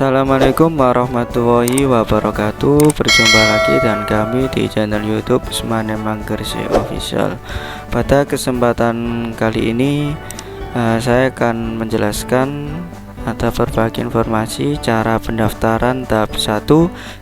Assalamualaikum warahmatullahi wabarakatuh. Berjumpa lagi dengan kami di channel YouTube Usman Manggersi Official. Pada kesempatan kali ini saya akan menjelaskan atau berbagi informasi cara pendaftaran tahap 1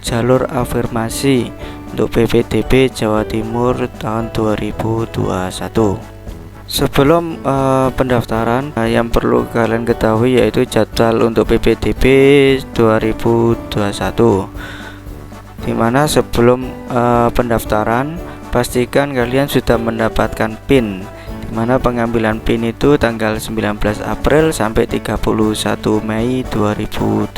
jalur afirmasi untuk PPDB Jawa Timur tahun 2021. Sebelum pendaftaran, yang perlu kalian ketahui yaitu jadwal untuk PPDB 2021, dimana sebelum pendaftaran pastikan kalian sudah mendapatkan PIN, dimana pengambilan PIN itu tanggal 19 April sampai 31 Mei 2021.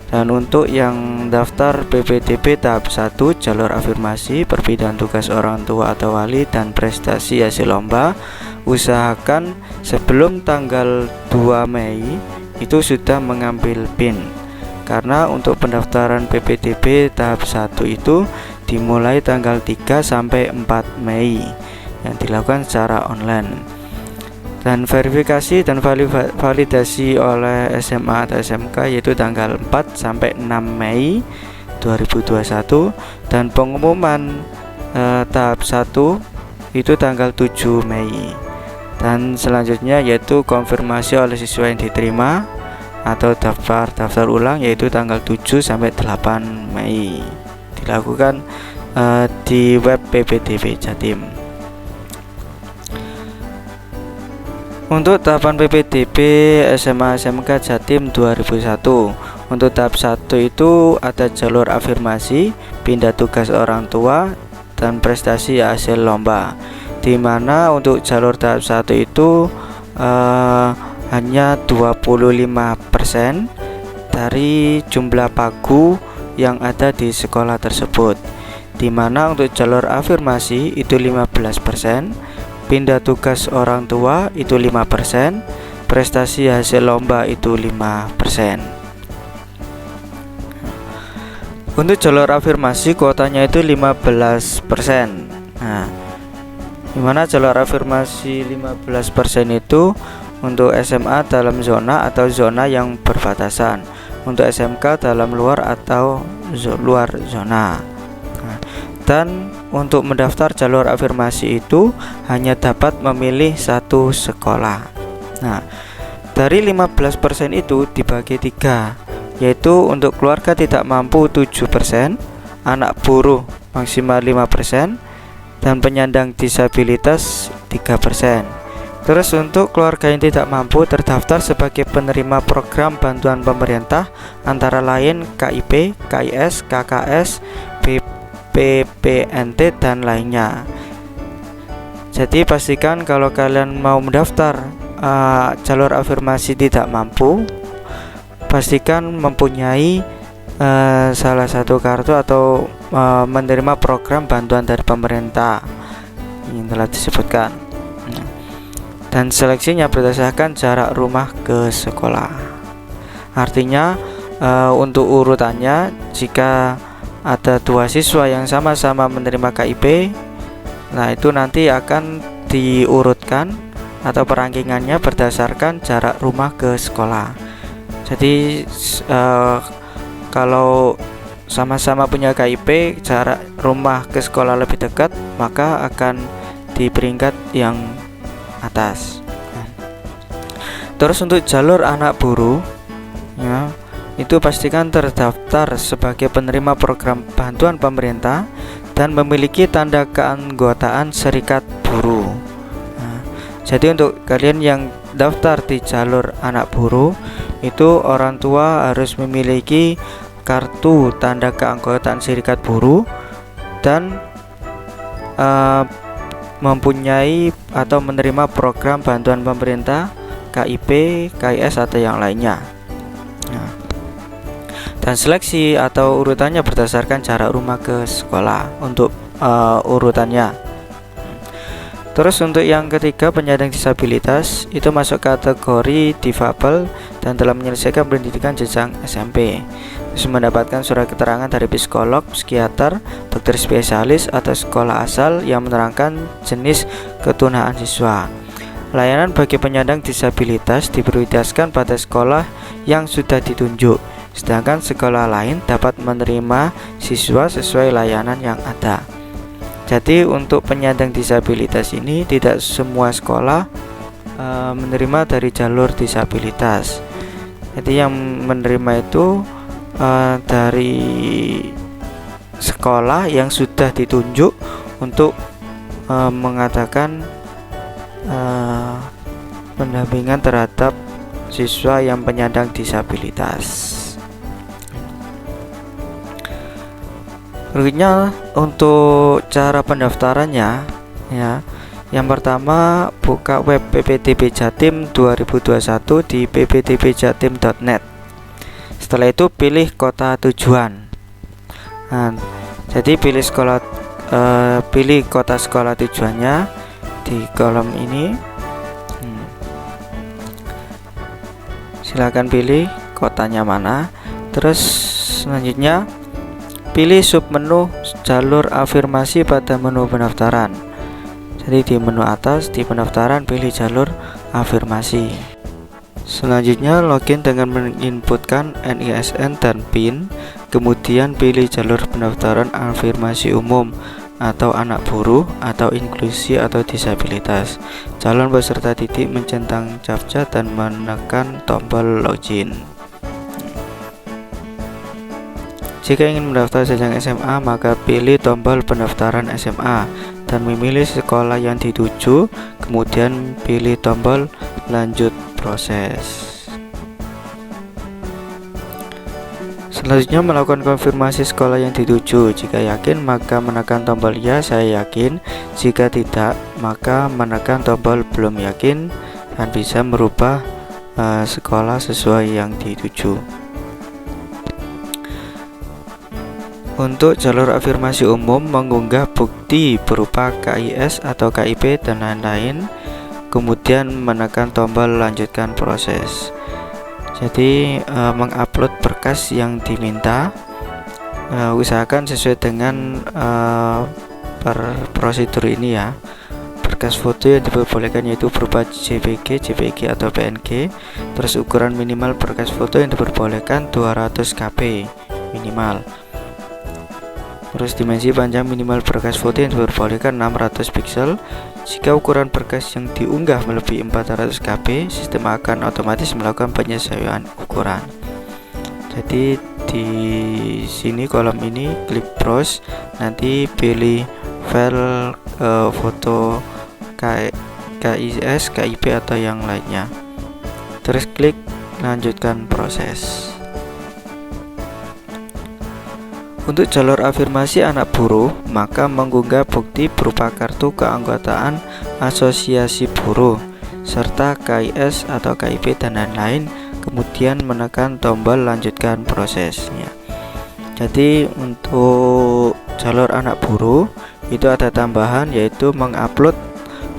Dan untuk yang daftar PPDB tahap 1 jalur afirmasi perbedaan tugas orang tua atau wali dan prestasi hasil lomba, usahakan sebelum tanggal 2 Mei itu sudah mengambil PIN, karena untuk pendaftaran PPDB tahap 1 itu dimulai tanggal 3 sampai 4 Mei yang dilakukan secara online. Dan verifikasi dan validasi oleh SMA atau SMK yaitu tanggal 4 sampai 6 Mei 2021, dan pengumuman tahap 1 itu tanggal 7 Mei. Dan selanjutnya yaitu konfirmasi oleh siswa yang diterima atau daftar ulang yaitu tanggal 7 sampai 8 Mei. Dilakukan di web PPDB Jatim. Untuk tahapan PPDB SMA SMK Jatim 2001, untuk tahap 1 itu ada jalur afirmasi, pindah tugas orang tua, dan prestasi hasil lomba, dimana untuk jalur tahap 1 itu hanya 25% dari jumlah pagu yang ada di sekolah tersebut, dimana untuk jalur afirmasi itu 15%, pindah tugas orang tua itu 5%, prestasi hasil lomba itu 5%. Untuk jalur afirmasi kuotanya itu 15%. Nah, dimana jalur afirmasi 15% itu untuk SMA dalam zona atau zona yang berbatasan, untuk SMK dalam luar atau luar zona. Dan untuk mendaftar jalur afirmasi itu hanya dapat memilih satu sekolah. Nah, dari 15% itu dibagi 3, yaitu untuk keluarga tidak mampu 7%, anak buruh maksimal 5%, dan penyandang disabilitas 3%. Terus untuk keluarga yang tidak mampu terdaftar sebagai penerima program bantuan pemerintah antara lain KIP, KIS, KKS, PPNT dan lainnya. Jadi pastikan kalau kalian mau mendaftar jalur afirmasi tidak mampu, pastikan mempunyai salah satu kartu atau menerima program bantuan dari pemerintah yang telah disebutkan. Dan seleksinya berdasarkan jarak rumah ke sekolah. Artinya untuk urutannya, jika ada 2 siswa yang sama-sama menerima KIP, nah itu nanti akan diurutkan atau perankingannya berdasarkan jarak rumah ke sekolah. Jadi kalau sama-sama punya KIP, jarak rumah ke sekolah lebih dekat, maka akan di peringkat yang atas. Terus untuk jalur anak buruh, ya, itu pastikan terdaftar sebagai penerima program bantuan pemerintah dan memiliki tanda keanggotaan serikat buruh. Nah, jadi untuk kalian yang daftar di jalur anak buruh itu orang tua harus memiliki kartu tanda keanggotaan serikat buruh dan mempunyai atau menerima program bantuan pemerintah KIP, KIS atau yang lainnya. Nah, dan seleksi atau urutannya berdasarkan jarak rumah ke sekolah untuk urutannya. Terus untuk yang ketiga, penyandang disabilitas itu masuk kategori difabel dan telah menyelesaikan pendidikan jenjang SMP. Terus mendapatkan surat keterangan dari psikolog, psikiater, dokter spesialis atau sekolah asal yang menerangkan jenis ketunaan siswa. Layanan bagi penyandang disabilitas diprioritaskan pada sekolah yang sudah ditunjuk, sedangkan sekolah lain dapat menerima siswa sesuai layanan yang ada. Jadi untuk penyandang disabilitas ini tidak semua sekolah menerima dari jalur disabilitas. Jadi yang menerima itu dari sekolah yang sudah ditunjuk untuk mengadakan pendampingan terhadap siswa yang penyandang disabilitas. Berikutnya untuk cara pendaftarannya ya. Yang pertama, buka web PPDB Jatim 2021 di ppdbjatim.net. Setelah itu pilih kota tujuan. Nah, jadi pilih kota sekolah tujuannya di kolom ini. Silakan pilih kotanya mana. Terus selanjutnya pilih submenu jalur afirmasi pada menu pendaftaran. Jadi di menu atas di pendaftaran pilih jalur afirmasi. Selanjutnya login dengan menginputkan NISN dan PIN. Kemudian pilih jalur pendaftaran afirmasi umum atau anak buruh atau inklusi atau disabilitas. Calon peserta didik mencentang captcha dan menekan tombol login. Jika ingin mendaftar jenjang SMA, maka pilih tombol pendaftaran SMA dan memilih sekolah yang dituju, kemudian pilih tombol lanjut proses. Selanjutnya melakukan konfirmasi sekolah yang dituju. Jika yakin, maka menekan tombol ya, saya yakin. Jika tidak, maka menekan tombol belum yakin dan bisa merubah sekolah sesuai yang dituju. Untuk jalur afirmasi umum, mengunggah bukti berupa KIS atau KIP dan lain-lain, kemudian menekan tombol lanjutkan proses. Jadi mengupload berkas yang diminta, usahakan sesuai dengan prosedur ini ya. Berkas foto yang diperbolehkan yaitu berupa JPG, JPG atau PNG. Terus ukuran minimal berkas foto yang diperbolehkan 200 KB minimal. Terus dimensi panjang minimal berkas foto yang diperbolehkan 600 pixel. Jika ukuran berkas yang diunggah melebihi 400 KB, sistem akan otomatis melakukan penyesuaian ukuran. Jadi di sini kolom ini klik browse, nanti pilih file foto KIS, KIP atau yang lainnya. Terus klik lanjutkan proses. Untuk jalur afirmasi anak buruh, maka mengunggah bukti berupa kartu keanggotaan asosiasi buruh serta KIS atau KIP dan lain-lain, kemudian menekan tombol lanjutkan prosesnya. Jadi untuk jalur anak buruh itu ada tambahan, yaitu mengupload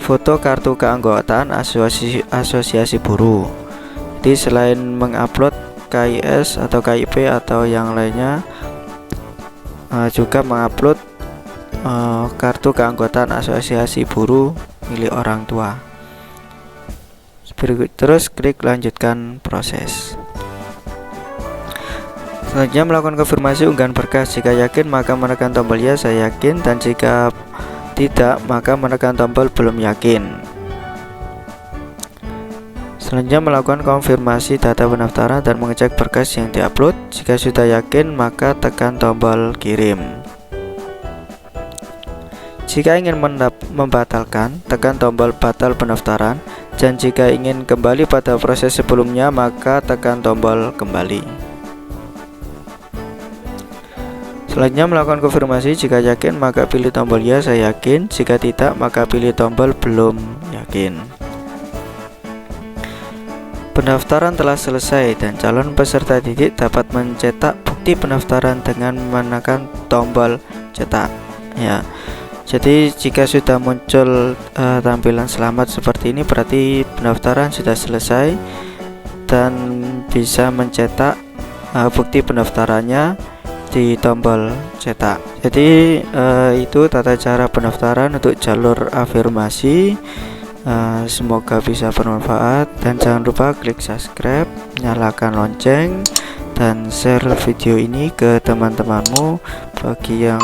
foto kartu keanggotaan asosiasi buruh. Jadi selain mengupload KIS atau KIP atau yang lainnya, juga mengupload kartu keanggotaan asosiasi buruh milik orang tua. Terus klik lanjutkan proses. Selanjutnya melakukan konfirmasi unggahan berkas. Jika yakin, maka menekan tombol ya, saya yakin, dan jika tidak, maka menekan tombol belum yakin. Selanjutnya melakukan konfirmasi data pendaftaran dan mengecek berkas yang diupload. Jika sudah yakin, maka tekan tombol kirim. Jika ingin membatalkan, tekan tombol batal pendaftaran. Dan jika ingin kembali pada proses sebelumnya, maka tekan tombol kembali. Selanjutnya melakukan konfirmasi. Jika yakin, maka pilih tombol ya, saya yakin. Jika tidak, maka pilih tombol belum yakin. Pendaftaran telah selesai dan calon peserta didik dapat mencetak bukti pendaftaran dengan menekan tombol cetak ya. Jadi jika sudah muncul tampilan selamat seperti ini, berarti pendaftaran sudah selesai dan bisa mencetak bukti pendaftarannya di tombol cetak. Jadi itu tata cara pendaftaran untuk jalur afirmasi. Semoga bisa bermanfaat, dan jangan lupa klik subscribe, nyalakan lonceng, dan share video ini ke teman-temanmu bagi yang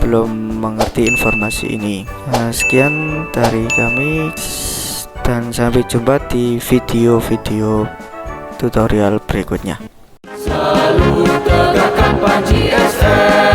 belum mengerti informasi ini. Sekian dari kami, dan sampai jumpa di video-video tutorial berikutnya. Selalu tegakkan Panji SM.